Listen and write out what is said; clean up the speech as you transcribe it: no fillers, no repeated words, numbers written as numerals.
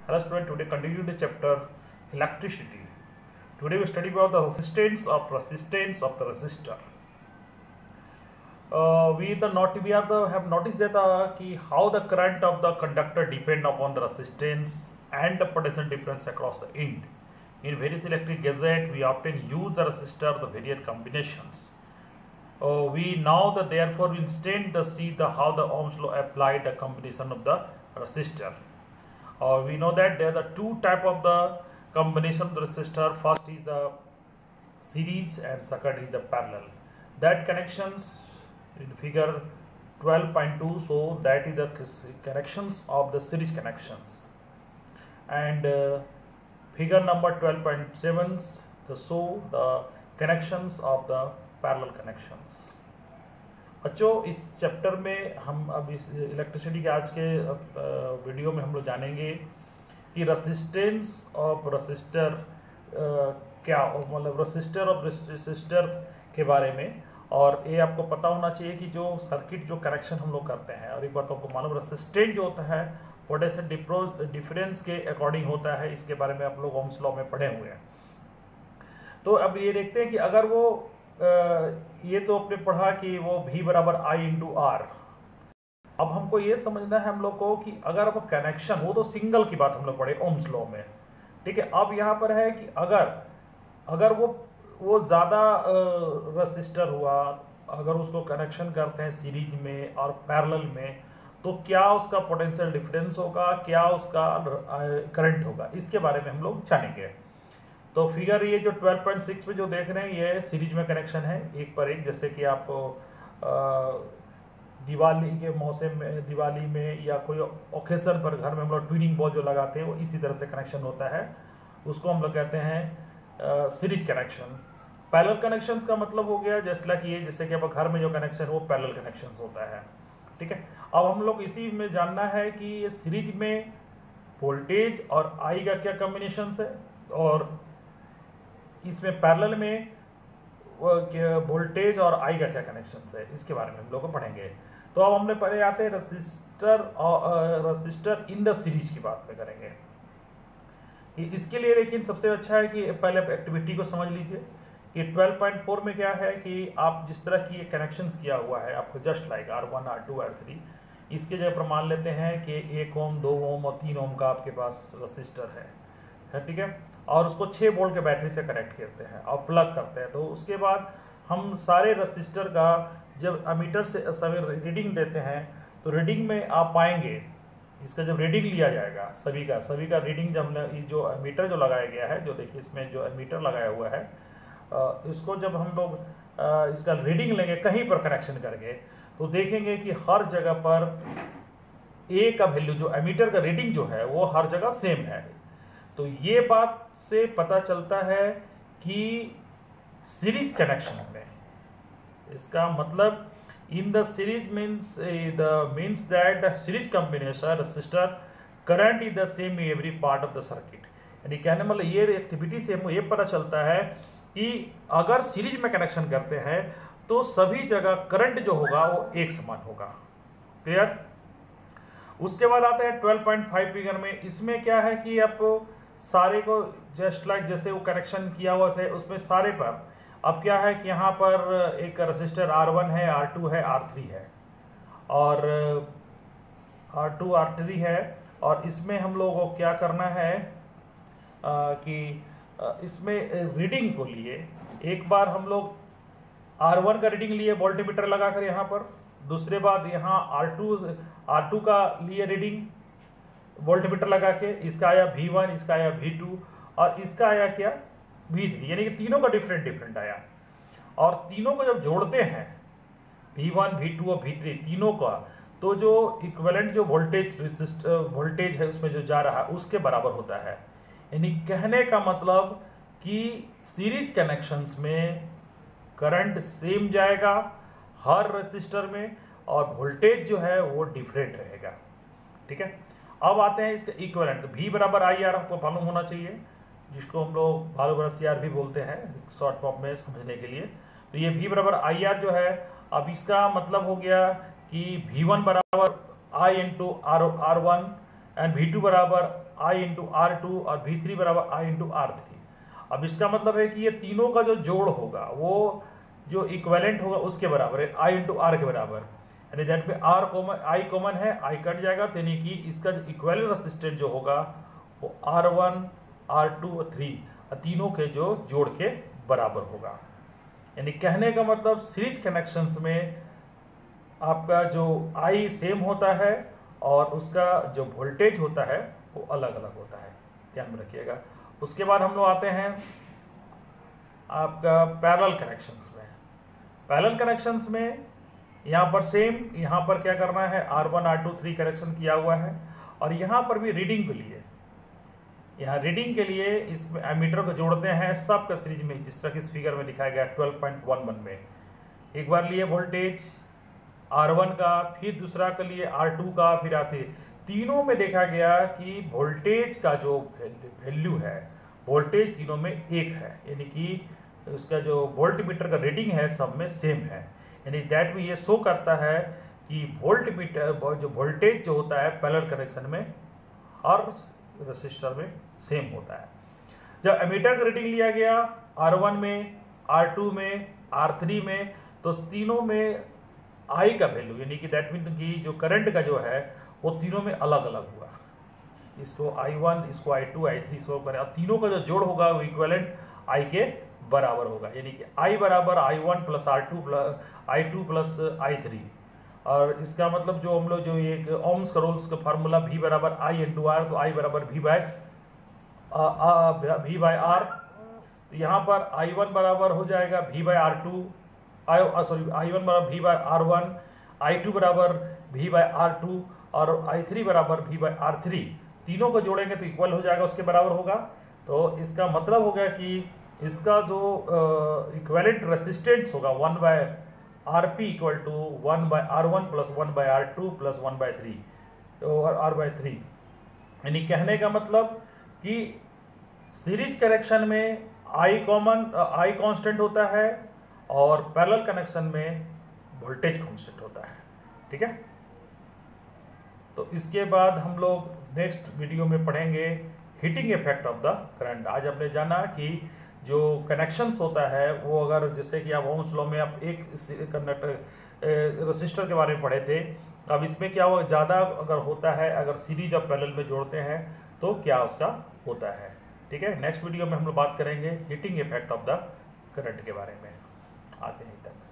Hello student, today continue the chapter electricity. Today we study about the resistance of the resistor. Have noticed that how the current of the conductor depend upon the resistance and the potential difference across the end. In various electric gadgets, we often use the resistor, the various combinations. We now therefore instead see how the Ohm's law applied the combination of the resistor. We know that there are the two type of the combination of the resistor. First is the series and second is the parallel. That connections in figure 12.2 so that is the connections of the series connections, and figure number 12.7 show the connections of the parallel connections. बच्चों, इस chapter में हम अब इस electricity के आज के video में हम लोग जानेंगे कि रेसिस्टेंस ऑफ रसिस्टर क्या, मतलब रसिस्टर ऑफ रसिस्टर के बारे में। और ये आपको पता होना चाहिए कि जो सर्किट जो कनेक्शन हम लोग करते हैं, और एक बार तो आपको मालूम रेसिस्टेंस जो होता है पोटेंशियल डिफरेंस के अकॉर्डिंग होता है। इसके बारे में आप लोग ओम्स लॉ में पढ़े हुए हैं। तो अब ये देखते हैं कि अगर वो ये तो आपने पढ़ा कि वो V बराबर I इंटू आर। अब हमको ये समझना है हम लोग को कि अगर वो कनेक्शन, वो तो सिंगल की बात हम लोग पढ़े ओम्स लॉ में, ठीक है। अब यहाँ पर है कि अगर वो ज़्यादा रेसिस्टर हुआ, अगर उसको कनेक्शन करते हैं सीरीज में और पैरेलल में, तो क्या उसका पोटेंशियल डिफरेंस होगा, क्या उसका करंट होगा, इसके बारे में हम लोग जानेंगे। तो फिगर ये जो 12.6 में जो देख रहे हैं ये सीरीज में कनेक्शन है, एक पर एक। जैसे कि आप दिवाली के मौसम में, दिवाली में या कोई ओकेजन पर घर में हम लोग ट्विनिंग बॉल जो लगाते हैं वो इसी तरह से कनेक्शन होता है, उसको हम लोग कहते हैं सीरीज कनेक्शन। पैरेलल कनेक्शंस का मतलब हो गया जैसे कि अब घर में जो कनेक्शन वो पैरेलल कनेक्शंस होता है, ठीक है। अब हम लोग इसी में जानना है कि ये सीरीज में वोल्टेज और आई का क्या कॉम्बिनेशन है, और इसमें पैरेलल में वोल्टेज और आई का क्या कनेक्शन है, इसके बारे में हम लोग को पढ़ेंगे। तो अब हमने पहले आते हैं रसिस्टर इन द सीरीज की बात में करेंगे। इसके लिए लेकिन सबसे अच्छा है कि पहले आप एक्टिविटी को समझ लीजिए कि 12.4 में क्या है कि आप जिस तरह की कनेक्शंस किया हुआ है, आपको just like R1 R2 R3, इसके जगह पर मान लेते हैं कि 1 ओम 2 ओम और 3 ओम का आपके पास रसिस्टर है, ठीक है। और उसको 6 वोल्ट के बैटरी से कनेक्ट करते हैं और प्लग करते हैं। तो उसके बाद हम सारे रसिस्टर का जब एमीटर से सभी रीडिंग देते हैं, तो रीडिंग में आप पाएंगे इसका जब रीडिंग लिया जाएगा सभी का रीडिंग, जब हमने जो एमीटर जो लगाया गया है, जो देखिए इसमें जो एमीटर लगाया हुआ है, इसको जब हम लोग इसका रीडिंग लेंगे कहीं पर कनेक्शन करके, तो देखेंगे कि हर जगह पर ए का वैल्यू, जो एमीटर का रीडिंग जो है वो हर जगह सेम है। तो ये बात से पता चलता है कि सीरीज कनेक्शन में, इसका मतलब in the series means that the series combination resistor current is the same in every part of the circuit. यानी कहने मतलब ये एक्टिविटी से हमको ये पता चलता है कि अगर सीरीज में कनेक्शन करते हैं तो सभी जगह करंट जो होगा वो एक समान होगा। क्लियर। उसके बाद आता है 12.5 फिगर में। इसमें क्या है कि आप सारे को जस्ट लाइक जैसे वो कनेक्शन किया हुआ है उसमें सारे पर अब क्या है कि यहाँ पर एक रेसिस्टर R1 है, R2 है, R3 है, और R2 R3 है। और इसमें हम लोग को क्या करना है कि इसमें रीडिंग को लिए, एक बार हम लोग R1 का रीडिंग लिए वोल्टमीटर लगाकर यहाँ पर, दूसरे बार यहाँ R2 का लिए रीडिंग वोल्टमीटर लगा के, इसका आया V1, इसका आया V2 और इसका आया क्या V3, यानी कि तीनों का डिफरेंट आया। और तीनों को जब जोड़ते हैं V1 V2 और V3 तीनों का, तो जो इक्विवेलेंट जो वोल्टेज है उसमें जो जा रहा है उसके बराबर होता है। यानी कहने का मतलब कि सीरीज कनेक्शंस में करंट सेम जाएगा हर रेसिस्टर में, और वोल्टेज जो है वो डिफरेंट रहेगा, ठीक है। अब आते हैं इसका इक्विवेलेंट। V बराबर आई आर आपको मालूम होना चाहिए, जिसको हम लोग CR भी बोलते हैं शॉर्ट फॉर्म में समझने के लिए। तो ये V बराबर आई आर जो है, अब इसका मतलब हो गया कि V1 बराबर I into R1 and V2 बराबर I इंटू R2 और V3 बराबर I इंटू R3। अब इसका मतलब है कि ये तीनों का जो जोड़ होगा वो जो इक्विवेलेंट होगा उसके बराबर है, I इंटू R के बराबर, यानी दैट में R कॉमन I कॉमन है, I कट जाएगा, तो यानी कि इसका जो इक्विवेलेंट रेजिस्टेंस जो होगा वो R1 R2 और 3 और तीनों के जो जोड़ के बराबर होगा। यानी कहने का मतलब सीरीज कनेक्शंस में आपका जो I सेम होता है और उसका जो वोल्टेज होता है वो अलग अलग होता है, ध्यान में रखिएगा। उसके बाद हम लोग आते हैं आपका पैरेलल कनेक्शंस में। पैरेलल कनेक्शंस में यहाँ पर सेम, यहाँ पर क्या करना है, R1 R2 3 कनेक्शन किया हुआ है और यहाँ पर भी रीडिंग के लिए, यहाँ रीडिंग के लिए इसमें एमीटर को जोड़ते हैं सब का सीरीज में, जिस तरह की इस फिगर में दिखाया गया 12.11 में। एक बार लिए वोल्टेज R1 का, फिर दूसरा के लिए R2 का, फिर आते तीनों में देखा गया कि वोल्टेज का जो वैल्यू है, वोल्टेज तीनों में एक है, यानी कि उसका जो वोल्ट मीटर का रीडिंग है सब में सेम है। यानी दैट में ये शो करता है कि वोल्ट मीटर जो वोल्टेज जो होता है पैरेलल कनेक्शन में हर रेसिस्टर में सेम होता है। जब एमीटर का रीडिंग लिया गया R1 में, R2 में, R3 में, तो तीनों में I का वैल्यू, यानी कि दैट मीन कि जो करंट का जो है वो तीनों में अलग अलग हुआ। इसको I1, इसको I2, I3 इसको करें, अब तीनों का जो जोड़ होगा वो इक्विवेलेंट I के बराबर होगा, यानी कि I बराबर I1 plus I2 plus I3। और इसका मतलब जो हम लोग जो एक ओम्स का रूल्स का फार्मूला V बराबर I इंटू R, तो I बराबर V बाय R। तो यहाँ पर I1 बराबर हो जाएगा V बाय R2, I1 बराबर V बाय R1, I2 बराबर V बाय R2 और I3 बराबर V बाय R3। तीनों को जोड़ेंगे तो इक्वल हो जाएगा, उसके बराबर होगा। तो इसका मतलब हो गया कि इसका जो इक्विवेलेंट रेसिस्टेंस होगा 1 by RP equal to 1 by R1 plus 1 by R2 plus 1 by 3 और R बाय 3। यानी कहने का मतलब कि सीरीज कनेक्शन में I कांस्टेंट होता है और पैरेलल कनेक्शन में वोल्टेज कांस्टेंट होता है, ठीक है। तो इसके बाद हम लोग नेक्स्ट वीडियो में पढ़ेंगे heating effect of the current. आज आपने जाना कि जो कनेक्शंस होता है वो अगर जैसे कि आप ओम्स लॉ में आप एक कंडक्टर रेसिस्टर के बारे में पढ़े थे, अब इसमें क्या हुआ, ज़्यादा अगर होता है, अगर सीरीज और पैरेलल में जोड़ते हैं तो क्या उसका होता है, ठीक है। नेक्स्ट वीडियो में हम लोग बात करेंगे heating effect of the current के बारे में। आज यहीं तक।